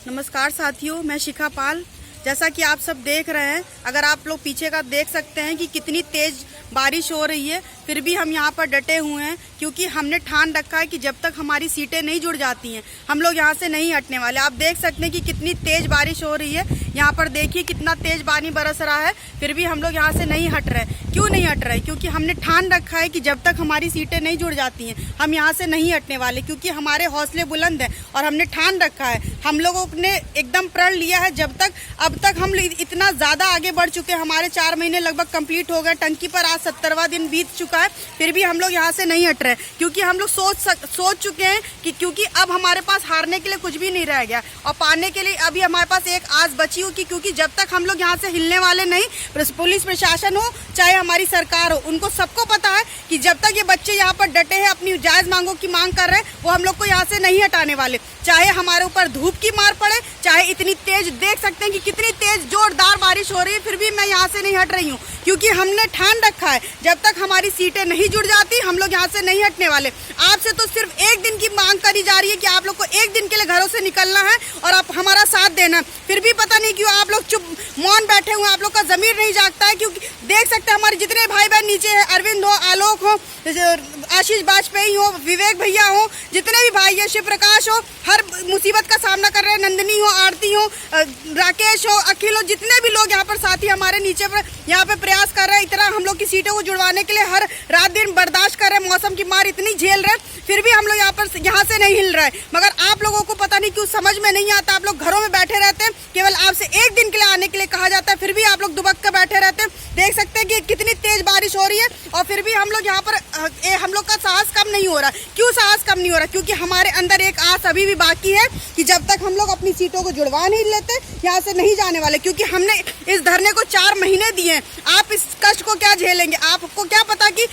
नमस्कार साथियों, मैं शिखा पाल। जैसा कि आप सब देख रहे हैं, अगर आप लोग पीछे का देख सकते हैं कि कितनी तेज बारिश हो रही है, फिर भी हम यहाँ पर डटे हुए हैं क्योंकि हमने ठान रखा है कि जब तक हमारी सीटें नहीं जुड़ जाती हैं हम लोग यहाँ से नहीं हटने वाले। आप देख सकते हैं कि कितनी तेज बारिश हो रही है। यहाँ पर देखिए कितना तेज पानी बरस रहा है, फिर भी हम लोग यहाँ से नहीं हट रहे। क्यों नहीं हट रहे? क्योंकि हमने ठान रखा है कि जब तक हमारी सीटें नहीं जुड़ जाती हैं हम यहाँ से नहीं हटने वाले, क्योंकि हमारे हौसले बुलंद हैं और हमने ठान रखा है। हम लोगों ने एकदम प्रण लिया है। अब तक हम इतना ज़्यादा आगे बढ़ चुके हैं, हमारे 4 महीने लगभग कंप्लीट हो गए, टंकी पर आज 70वां दिन बीत चुका है, फिर भी हम लोग यहाँ से नहीं हट रहे, क्योंकि हम लोग सोच चुके हैं कि क्योंकि अब हमारे पास हारने के लिए कुछ भी नहीं रह गया और पाने के लिए अभी हमारे पास एक आस बची हो कि क्योंकि जब तक हम लोग यहाँ से हिलने वाले नहीं, पुलिस प्रशासन हो चाहे हमारी सरकार हो, उनको सबको पता है कि जब तक ये बच्चे यहाँ पर डटे हैं, अपनी जायज मांगों की मांग कर रहे हैं, वो हम लोग को यहाँ से नहीं हटाने वाले। चाहे हमारे ऊपर धूप की मार पड़े, चाहे इतनी तेज, देख सकते हैं कि कितनी तेज जोरदार बारिश हो रही है, फिर भी मैं यहाँ से नहीं हट रही हूँ, क्योंकि हमने ठान रखा है जब तक हमारी सीटें नहीं जुड़ जाती हम लोग यहाँ से नहीं हटने वाले। आपसे तो सिर्फ एक दिन की मांग करी जा रही है कि आप लोग को एक दिन के लिए घरों से निकलना है और आप हमारा साथ देना, फिर भी पता नहीं क्यों आप लोग चुप मौन बैठे हुए, आप लोग का जमीर नहीं जागता है। क्योंकि देख सकते हैं हमारे जितने भाई बहन नीचे हैं, अरविंद हो, आलोक हो, आशीष वाजपेयी हो, विवेक भैया हो, जितने भी भाई हैं, शिव प्रकाश हो, हर मुसीबत का सामना कर रहे हैं, नंदिनी हो, आरती हो, राकेश हो, अखिल हो, जितने भी लोग यहाँ पर साथी हमारे नीचे पर यहाँ पे प्रयास कर रहे हैं, इतना हम लोग की सीटों को जुड़वाने के लिए हर रात दिन बर्दाश्त कर रहे हैं, मौसम की मार इतनी झेल रहे हैं, फिर भी हम लोग यहाँ से नहीं हिल रहे। मगर आप लोगों को पता नहीं क्यों समझ में नहीं आता, आप लोग घरों में बैठे रहते हैं, केवल आपसे एक दिन के लिए आने के लिए कहा जाता है, फिर भी आप लोग दुबक कर बैठे रहते हैं। देख सकते हैं कि कितनी तेज बारिश हो रही है और फिर भी हम लोग यहाँ पर हम लोग का साहस कम नहीं हो रहा। क्यों साहस कम नहीं हो रहा? क्योंकि हमारे अंदर एक आस अभी भी बाकी है कि जब तक हम लोग अपनी सीटों को जुड़वा नहीं लेते यहाँ से नहीं जाने वाले, क्योंकि हमने इस धरने को 4 महीने दिए हैं। आप इस कष्ट को क्या झेलेंगे? आपको क्या पता कि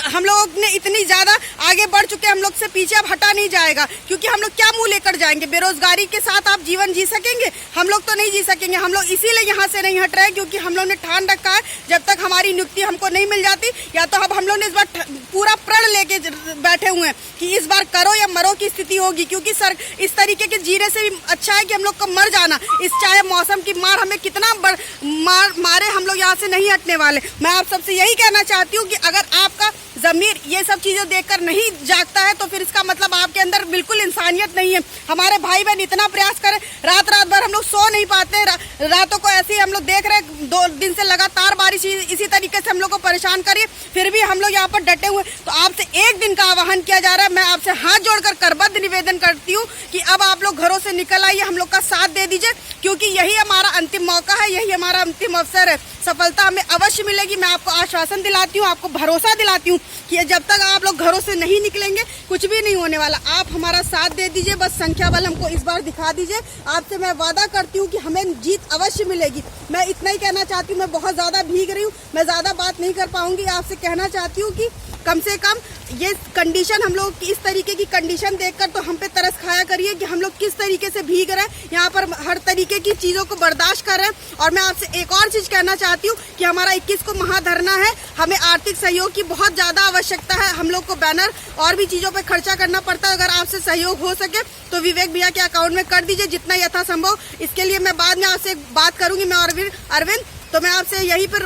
हम लोग ने इतनी ज़्यादा आगे बढ़ चुके हैं, हम लोग से पीछे अब हटा नहीं जाएगा, क्योंकि हम लोग क्या मुंह लेकर जाएंगे? बेरोजगारी के साथ आप जीवन जी सकेंगे? हम लोग तो नहीं जी सकेंगे। हम लोग इसीलिए यहाँ से नहीं हट रहे हैं क्योंकि हम लोग ने ठान रखा है जब तक हमारी नियुक्ति हमको नहीं मिल जाती, या तो अब हम लोग ने इस बार पूरा प्रण लेके बैठे हुए हैं कि इस बार करो या मरो की स्थिति होगी, क्योंकि सर इस तरीके के जीने से भी अच्छा है कि हम लोग को मर जाना। इस चाहे मौसम की मार हमें कितना मारे, हम लोग यहाँ से नहीं हटने वाले। मैं आप सबसे यही कहना चाहती हूँ कि अगर आपका ज़मीर ये सब चीज़ें देखकर नहीं जागता है तो फिर इसका मतलब आपके अंदर बिल्कुल इंसानियत नहीं है। हमारे भाई बहन इतना प्रयास करें, रात भर हम लोग सो नहीं पाते, रातों को ऐसे ही हम लोग देख रहे हैं, 2 दिन से लगातार बारिश इसी तरीके से हम लोग को परेशान करिए, फिर भी हम लोग यहाँ पर डटे हुए। तो आपसे एक दिन का आह्वान किया जा रहा है। मैं आपसे हाथ जोड़कर करबद्ध निवेदन करती हूँ कि अब आप लोग घरों से निकल आइए, हम लोग का साथ दे दीजिए, क्योंकि यही हमारा अंतिम मौका है, यही हमारा अंतिम अवसर है। सफलता हमें अवश्य मिलेगी। मैं आपको आश्वासन दिलाती हूँ, आपको भरोसा दिलाती हूँ कि जब तक आप लोग घरों से नहीं निकलेंगे कुछ भी नहीं होने वाला। आप हमारा साथ दे दीजिए, बस संख्या बल हमको इस बार दिखा दीजिए। आपसे मैं वादा करती हूँ कि हमें जीत अवश्य मिलेगी। मैं इतना ही कहना चाहती हूँ। मैं बहुत ज़्यादा भीग रही हूँ, मैं ज़्यादा बात नहीं कर पाऊँगी। आपसे कहना चाहती हूँ कि कम से कम ये कंडीशन, हम लोग की इस तरीके की कंडीशन देखकर तो हम पे तरस खाया करिए कि हम लोग किस तरीके से भीग रहे हैं, यहाँ पर हर तरीके की चीज़ों को बर्दाश्त कर रहे हैं। और मैं आपसे एक और चीज़ कहना चाहती हूँ कि हमारा 21 को महाधरना है, हमें आर्थिक सहयोग की बहुत ज़्यादा आवश्यकता है। हम लोग को बैनर और भी चीज़ों पर खर्चा करना पड़ता है। अगर आपसे सहयोग हो सके तो विवेक भैया के अकाउंट में कर दीजिए जितना यथासंभव। इसके लिए मैं बाद में आपसे बात करूँगी, मैं और अरविंद। तो मैं आपसे यहीं पर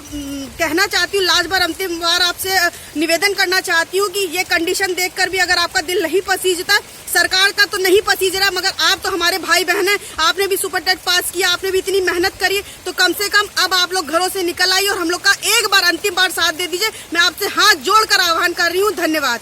कहना चाहती हूँ, लास्ट बार अंतिम बार आपसे निवेदन करना चाहती हूँ कि ये कंडीशन देखकर भी अगर आपका दिल नहीं पसीजता, सरकार का तो नहीं पसीज रहा, मगर आप तो हमारे भाई बहन हैं, आपने भी सुपर टेट पास किया, आपने भी इतनी मेहनत करी, तो कम से कम अब आप लोग घरों से निकल आइए और हम लोग का एक बार अंतिम बार साथ दे दीजिए। मैं आपसे हाथ जोड़कर आह्वान कर रही हूँ। धन्यवाद।